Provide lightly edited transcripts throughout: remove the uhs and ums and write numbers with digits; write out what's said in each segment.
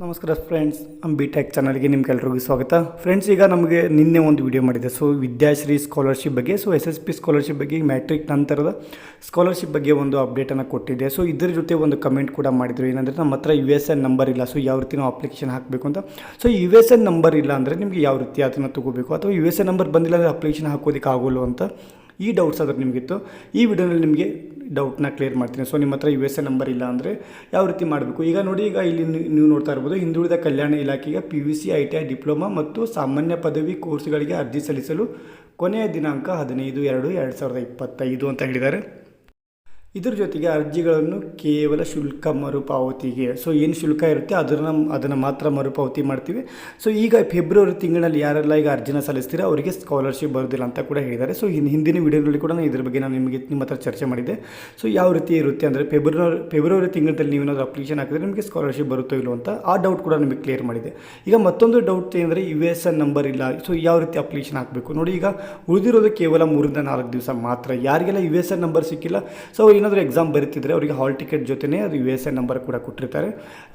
ನಮಸ್ಕಾರ friends, B tech ಚಾನಲ್ಗೆ ನಿಮ್ಗೆಲ್ರಿಗೂ ಸ್ವಾಗತ. ಫ್ರೆಂಡ್ಸ್, ಈಗ ನಮಗೆ ನಿನ್ನೆ ಒಂದು ವಿಡಿಯೋ ಮಾಡಿದೆ. ಸೊ ವಿದ್ಯಾಶ್ರೀ ಸ್ಕಾಲರ್ಶಿಪ್ ಬಗ್ಗೆ, ಸೊ SSP ಸ್ಕಾಲರ್ಶಿಪ್ ಬಗ್ಗೆ, ಮ್ಯಾಟ್ರಿಕ್ ನಂತರದ ಸ್ಕಾಲರ್ಶಿಪ್ ಬಗ್ಗೆ ಒಂದು ಅಪ್ಡೇಟನ್ನು ಕೊಟ್ಟಿದ್ದೆ. ಸೊ ಇದ್ರ ಜೊತೆ ಒಂದು ಕಮೆಂಟ್ ಕೂಡ ಮಾಡಿದರು. ಏನಂದರೆ ನಮ್ಮ ಹತ್ರ USN ನಂಬರ್ ಇಲ್ಲ, ಸೊ ಯಾವ ರೀತಿ ನಾವು ಅಪ್ಲಿಕೇಶನ್ ಹಾಕಬೇಕು ಅಂತ. ಸೊ USN ನಂಬರ್ ಇಲ್ಲ ಅಂದರೆ ನಿಮಗೆ ಯಾವ ರೀತಿ ಅದನ್ನು ತೊಗೋಬೇಕು, ಅಥವಾ USN ನಂಬರ್ ಬಂದಿಲ್ಲ ಅಂದರೆ ಅಪ್ಲಿಕೇಶನ್ ಹಾಕೋದಕ್ಕೆ ಆಗೋಲ್ಲ ಅಂತ ಈ ಡೌಟ್ಸ್ ಆದ್ರೆ ನಿಮಗಿತ್ತು. ಈ ವಿಡಿಯೋನಲ್ಲಿ ನಿಮಗೆ ಡೌಟ್ನ ಕ್ಲಿಯರ್ ಮಾಡ್ತೀನಿ. ಸೊ ನಿಮ್ಮ ಹತ್ರ USN ನಂಬರ್ ಇಲ್ಲ ಅಂದರೆ ಯಾವ ರೀತಿ ಮಾಡಬೇಕು. ಈಗ ನೋಡಿ, ಈಗ ಇಲ್ಲಿ ನೀವು ನೋಡ್ತಾ ಇರ್ಬೋದು, ಹಿಂದುಳಿದ ಕಲ್ಯಾಣ ಇಲಾಖೆಗೆ PUC ITI ಡಿಪ್ಲೊಮಾ ಮತ್ತು ಸಾಮಾನ್ಯ ಪದವಿ ಕೋರ್ಸ್ಗಳಿಗೆ ಅರ್ಜಿ ಸಲ್ಲಿಸಲು ಕೊನೆಯ ದಿನಾಂಕ 15/2/2025 ಅಂತ ಹೇಳಿದ್ದಾರೆ. ಇದರ ಜೊತೆಗೆ ಅರ್ಜಿಗಳನ್ನು ಕೇವಲ ಶುಲ್ಕ ಮರುಪಾವತಿಗೆ, ಸೊ ಏನು ಶುಲ್ಕ ಇರುತ್ತೆ ಅದನ್ನು ಮಾತ್ರ ಮರುಪಾವತಿ ಮಾಡ್ತೀವಿ. ಸೊ ಈಗ ಫೆಬ್ರವರಿ ತಿಂಗಳಲ್ಲಿ ಯಾರೆಲ್ಲ ಈಗ ಅರ್ಜಿನ ಸಲ್ಲಿಸ್ತೀರಾ ಅವರಿಗೆ ಸ್ಕಾಲರ್ಶಿಪ್ ಬರೋದಿಲ್ಲ ಅಂತ ಕೂಡ ಹೇಳಿದ್ದಾರೆ. ಸೊ ಹಿಂದಿನ ವಿಡಿಯೋದಲ್ಲಿ ಕೂಡ ನಾನು ಇದ್ರ ಬಗ್ಗೆ ನಾನು ನಿಮ್ಮ ಹತ್ರ ಚರ್ಚೆ ಮಾಡಿದ್ದೆ. ಸೊ ಯಾವ ರೀತಿ ಇರುತ್ತೆ ಅಂದರೆ ಫೆಬ್ರವರಿ ತಿಂಗಳಲ್ಲಿ ನೀವೇನಾದರೂ ಅಪ್ಲಿಕೇಶನ್ ಹಾಕಿದ್ರೆ ನಿಮಗೆ ಸ್ಕಾಲರ್ಶಿಪ್ ಬರುತ್ತೋ ಇಲ್ಲೋ ಅಂತ ಆ ಡೌಟ್ ಕೂಡ ನಿಮಗೆ ಕ್ಲಿಯರ್ ಮಾಡಿದೆ. ಈಗ ಮತ್ತೊಂದು ಡೌಟ್ ಏನಂದರೆ USN ನಂಬರ್ ಇಲ್ಲ, ಸೊ ಯಾವ ರೀತಿ ಅಪ್ಲಿಕೇಶನ್ ಹಾಕಬೇಕು. ನೋಡಿ, ಈಗ ಉಳಿದಿರೋದು ಕೇವಲ 3-4 ದಿವಸ ಮಾತ್ರ. ಯಾರಿಗೆಲ್ಲ USN ನಂಬರ್ ಸಿಕ್ಕಿಲ್ಲ, ಸೊ ಏನಾದರೂ ಎಕ್ಸಾಮ್ ಬರೀತಿದ್ರೆ ಅವರಿಗೆ ಹಾಲ್ ಟಿಕೆಟ್ ಜೊತೆನೇ ಅದು USN ನಂಬರ್ ಕೂಡ ಕೊಟ್ಟಿರ್ತಾರೆ.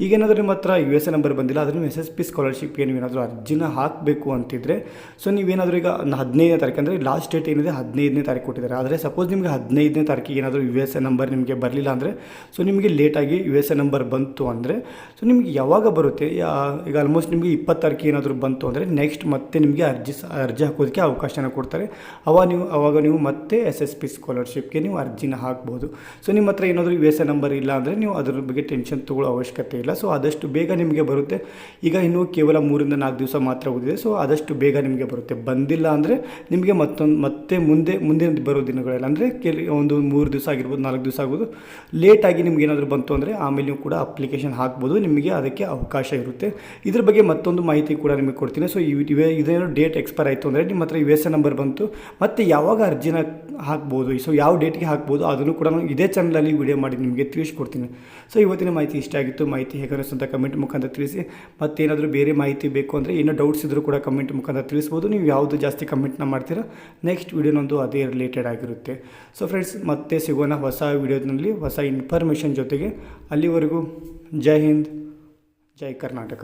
ಈಗೇನಾದರೂ ನಿಮ್ಮ ಹತ್ರ USN ನಂಬರ್ ಬಂದಿಲ್ಲ, ಅದನ್ನು SSP ಸ್ಕಾಲರ್ಶಿಪ್ಗೆ ನೀವೇನಾದರೂ ಅರ್ಜಿನ ಹಾಕಬೇಕು ಅಂತಿದ್ರೆ, ಸೊ ನೀವೇನಾದರೂ ಈಗ 15ನೇ ತಾರೀಕು ಅಂದರೆ ಲಾಸ್ಟ್ ಡೇಟ್ ಏನಿದೆ 15ನೇ ತಾರೀಕು ಕೊಟ್ಟಿದ್ದಾರೆ. ಆದರೆ ಸಪೋಸ್ ನಿಮಗೆ 15ನೇ ತಾರೀಕಿಗೆ ಏನಾದರೂ USN ನಂಬರ್ ನಿಮಗೆ ಬರಲಿಲ್ಲ ಅಂದರೆ, ಸೊ ನಿಮಗೆ ಲೇಟಾಗಿ USN ನಂಬರ್ ಬಂತು ಅಂದರೆ, ಸೊ ನಿಮಗೆ ಯಾವಾಗ ಬರುತ್ತೆ, ಈಗ ಆಲ್ಮೋಸ್ಟ್ ನಿಮಗೆ 20 ತಾರೀಕಿಗೆ ಏನಾದರೂ ಬಂತು ಅಂದರೆ ನೆಕ್ಸ್ಟ್ ಮತ್ತೆ ನಿಮಗೆ ಅರ್ಜಿ ಹಾಕೋದಕ್ಕೆ ಅವಕಾಶನ ಕೊಡ್ತಾರೆ. ಅವಾಗ ನೀವು ಮತ್ತೆ SSP ಸ್ಕಾಲರ್ಶಿಪ್ಗೆ ನೀವು ಅರ್ಜಿನ ಹಾಕ್ಬೋದು. ಸೊ ನಿಮ್ಮ ಹತ್ರ ಏನಾದರೂ USN ನಂಬರ್ ಇಲ್ಲ ಅಂದರೆ ನೀವು ಅದ್ರ ಬಗ್ಗೆ ಟೆನ್ಷನ್ ತೊಗೊಳ್ಳೋ ಅವಶ್ಯಕತೆ ಇಲ್ಲ. ಸೊ ಆದಷ್ಟು ಬೇಗ ನಿಮಗೆ ಬರುತ್ತೆ. ಈಗ ಇನ್ನೂ ಕೇವಲ 3-4 ದಿವಸ ಮಾತ್ರ ಉಳಿದಿದೆ. ಸೊ ಆದಷ್ಟು ಬೇಗ ನಿಮಗೆ ಬರುತ್ತೆ. ಬಂದಿಲ್ಲ ಅಂದರೆ ನಿಮಗೆ ಮತ್ತೆ ಮುಂದೆ ಬರೋ ದಿನಗಳಲ್ಲಿ ಅಂದರೆ ಒಂದು 3 ದಿವಸ ಆಗಿರ್ಬೋದು, 4 ದಿವಸ ಆಗ್ಬೋದು, ಲೇಟಾಗಿ ನಿಮ್ಗೆ ಏನಾದರೂ ಬಂತು ಅಂದರೆ ಆಮೇಲೆ ನೀವು ಕೂಡ ಅಪ್ಲಿಕೇಶನ್ ಹಾಕ್ಬೋದು. ನಿಮಗೆ ಅದಕ್ಕೆ ಅವಕಾಶ ಇರುತ್ತೆ. ಇದ್ರ ಬಗ್ಗೆ ಮತ್ತೊಂದು ಮಾಹಿತಿ ಕೂಡ ನಿಮಗೆ ಕೊಡ್ತೀನಿ. ಸೊ ಇದೇನೋ ಡೇಟ್ ಎಕ್ಸ್ಪೈರ್ ಆಯಿತು ಅಂದರೆ ನಿಮ್ಮ ಹತ್ರ USN ನಂಬರ್ ಬಂತು, ಮತ್ತು ಯಾವಾಗ ಅರ್ಜಿನ ಹಾಕ್ಬೋದು, ಸೊ ಯಾವ ಡೇಟ್ಗೆ ಹಾಕ್ಬೋದು ಅದನ್ನು ಕೂಡ ನಾನು ಇದೇ ಚಾನಲಲ್ಲಿ ವಿಡಿಯೋ ಮಾಡಿ ನಿಮಗೆ ತಿಳಿಸ್ಕೊಡ್ತೀನಿ. ಸೊ ಇವತ್ತಿನ ಮಾಹಿತಿ ಇಷ್ಟ ಆಗಿತ್ತು. ಮಾಹಿತಿ ಹೇಗೆ ಅನ್ನಿಸುತ್ತೆ ಕಮೆಂಟ್ ಮುಖಾಂತರ ತಿಳಿಸಿ. ಮತ್ತೇನಾದರೂ ಬೇರೆ ಮಾಹಿತಿ ಬೇಕು ಅಂದರೆ ಏನೋ ಡೌಟ್ಸ್ ಇದ್ದರೂ ಕೂಡ ಕಮೆಂಟ್ ಮುಖಾಂತರ ತಿಳಿಸ್ಬೋದು. ನೀವು ಯಾವುದು ಜಾಸ್ತಿ ಕಮೆಂಟ್ನ ಮಾಡ್ತೀರಾ ನೆಕ್ಸ್ಟ್ ವಿಡಿಯೋನೊಂದು ಅದೇ ರಿಲೇಟೆಡ್ ಆಗಿರುತ್ತೆ. ಸೊ ಫ್ರೆಂಡ್ಸ್, ಮತ್ತೆ ಸಿಗೋಣ ಹೊಸ ವಿಡಿಯೋದಲ್ಲಿ ಹೊಸ ಇನ್ಫಾರ್ಮೇಷನ್ ಜೊತೆಗೆ. ಅಲ್ಲಿವರೆಗೂ ಜೈ ಹಿಂದ್, ಜೈ ಕರ್ನಾಟಕ.